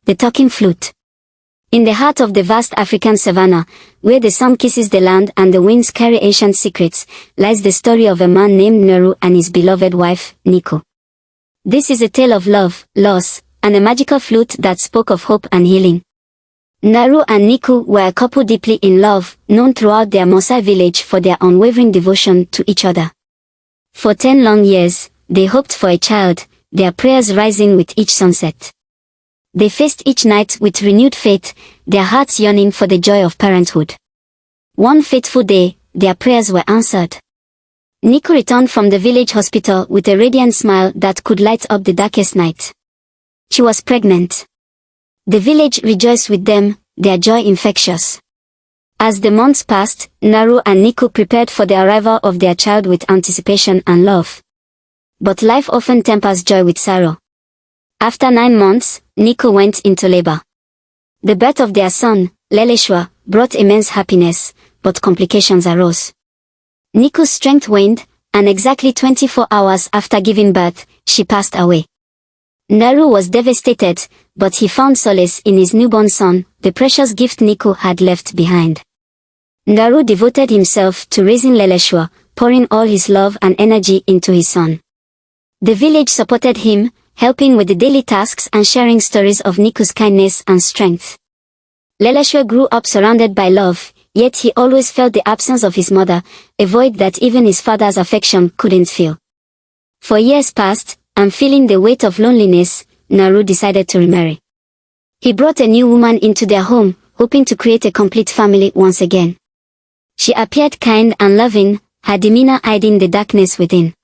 The Talking Flute. In the heart of the vast African savanna, where the sun kisses the land and the winds carry ancient secrets, lies the story of a man named Ndery and his beloved wife, Naeku. This is a tale of love, loss, and a magical flute that spoke of hope and healing. Ndery and Naeku were a couple deeply in love, known throughout their Maasai village for their unwavering devotion to each other. For 10 long years, they hoped for a child, their prayers rising with each sunset. They faced each night with renewed faith, their hearts yearning for the joy of parenthood. One fateful day, their prayers were answered. Naeku returned from the village hospital with a radiant smile that could light up the darkest night. She was pregnant. The village rejoiced with them, their joy infectious. As the months passed, Ndery and Naeku prepared for the arrival of their child with anticipation and love. But life often tempers joy with sorrow. After 9 months, Naeku went into labor. The birth of their son, Leleshwa, brought immense happiness, but complications arose. Naeku's strength waned, and exactly 24 hours after giving birth, she passed away. Ndery was devastated, but he found solace in his newborn son, the precious gift Naeku had left behind. Ndery devoted himself to raising Leleshwa, pouring all his love and energy into his son. The village supported him, helping with the daily tasks and sharing stories of Naeku's kindness and strength. Leleshwa grew up surrounded by love, yet he always felt the absence of his mother, a void that even his father's affection couldn't fill. For years past, and feeling the weight of loneliness, Ndery decided to remarry. He brought a new woman into their home, hoping to create a complete family once again. She appeared kind and loving, her demeanor hiding the darkness within.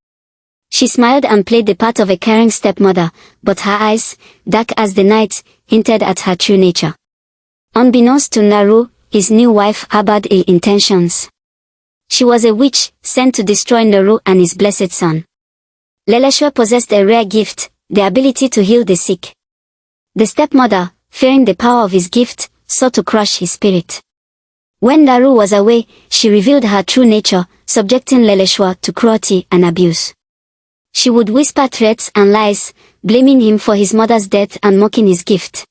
She smiled and played the part of a caring stepmother, but her eyes, dark as the night, hinted at her true nature. Unbeknownst to Ndery, his new wife harbored ill intentions. She was a witch, sent to destroy Ndery and his blessed son. Leleshwa possessed a rare gift, the ability to heal the sick. The stepmother, fearing the power of his gift, sought to crush his spirit. When Ndery was away, she revealed her true nature, subjecting Leleshwa to cruelty and abuse. She would whisper threats and lies, blaming him for his mother's death and mocking his gift.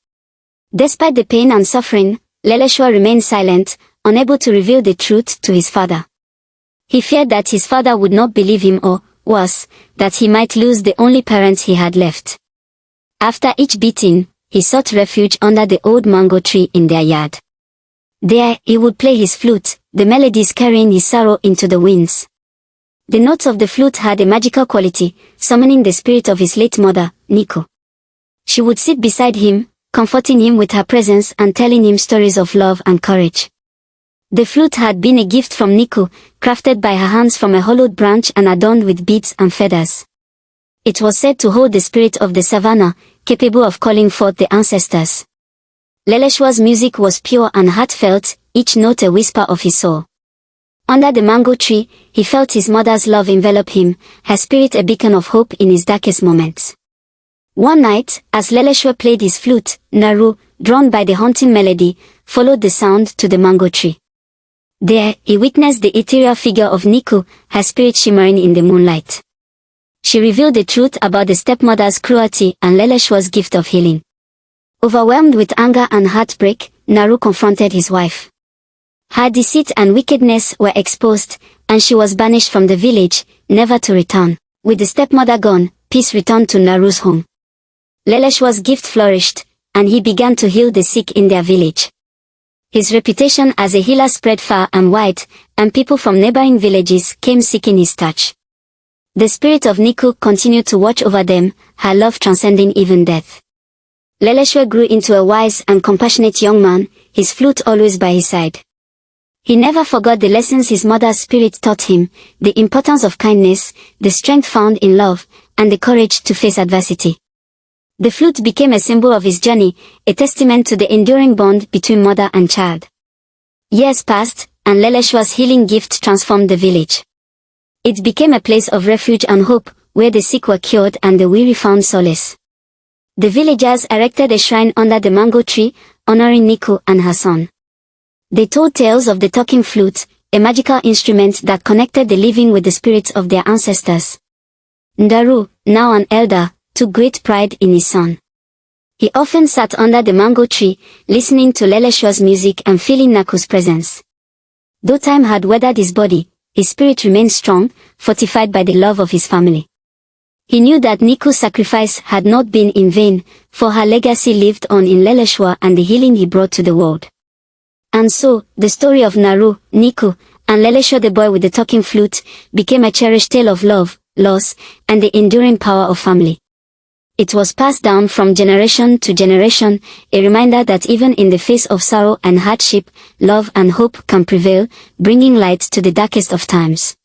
Despite the pain and suffering, Leleshwa remained silent, unable to reveal the truth to his father. He feared that his father would not believe him or, worse, that he might lose the only parent he had left. After each beating, he sought refuge under the old mango tree in their yard. There, he would play his flute, the melodies carrying his sorrow into the winds. The notes of the flute had a magical quality, summoning the spirit of his late mother, Naeku. She would sit beside him, comforting him with her presence and telling him stories of love and courage. The flute had been a gift from Naeku, crafted by her hands from a hollowed branch and adorned with beads and feathers. It was said to hold the spirit of the savannah, capable of calling forth the ancestors. Leleshwa's music was pure and heartfelt, each note a whisper of his soul. Under the mango tree, he felt his mother's love envelop him, her spirit a beacon of hope in his darkest moments. One night, as Leleshwa played his flute, Ndery, drawn by the haunting melody, followed the sound to the mango tree. There, he witnessed the ethereal figure of Naeku, her spirit shimmering in the moonlight. She revealed the truth about the stepmother's cruelty and Leleshwa's gift of healing. Overwhelmed with anger and heartbreak, Ndery confronted his wife. Her deceit and wickedness were exposed, and she was banished from the village, never to return. With the stepmother gone, peace returned to Ndery's home. Leleshwa's gift flourished, and he began to heal the sick in their village. His reputation as a healer spread far and wide, and people from neighboring villages came seeking his touch. The spirit of Naeku continued to watch over them, her love transcending even death. Leleshwa grew into a wise and compassionate young man, his flute always by his side. He never forgot the lessons his mother's spirit taught him, the importance of kindness, the strength found in love, and the courage to face adversity. The flute became a symbol of his journey, a testament to the enduring bond between mother and child. Years passed, and Leleshwa's healing gift transformed the village. It became a place of refuge and hope, where the sick were cured and the weary found solace. The villagers erected a shrine under the mango tree, honoring Naeku and her son. They told tales of the talking flute, a magical instrument that connected the living with the spirits of their ancestors. Ndery, now an elder, took great pride in his son. He often sat under the mango tree, listening to Leleshwa's music and feeling Naeku's presence. Though time had weathered his body, his spirit remained strong, fortified by the love of his family. He knew that Naeku's sacrifice had not been in vain, for her legacy lived on in Leleshwa and the healing he brought to the world. And so, the story of Naeku, and Leleshwa the boy with the talking flute, became a cherished tale of love, loss, and the enduring power of family. It was passed down from generation to generation, a reminder that even in the face of sorrow and hardship, love and hope can prevail, bringing light to the darkest of times.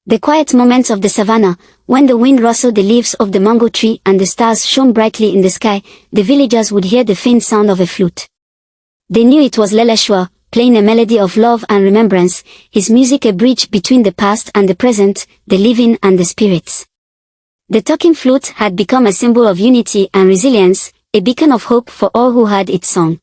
The quiet moments of the savannah, when the wind rustled the leaves of the mango tree and the stars shone brightly in the sky, the villagers would hear the faint sound of a flute. They knew it was Leleshwa, playing a melody of love and remembrance, his music a bridge between the past and the present, the living and the spirits. The talking flute had become a symbol of unity and resilience, a beacon of hope for all who heard its song.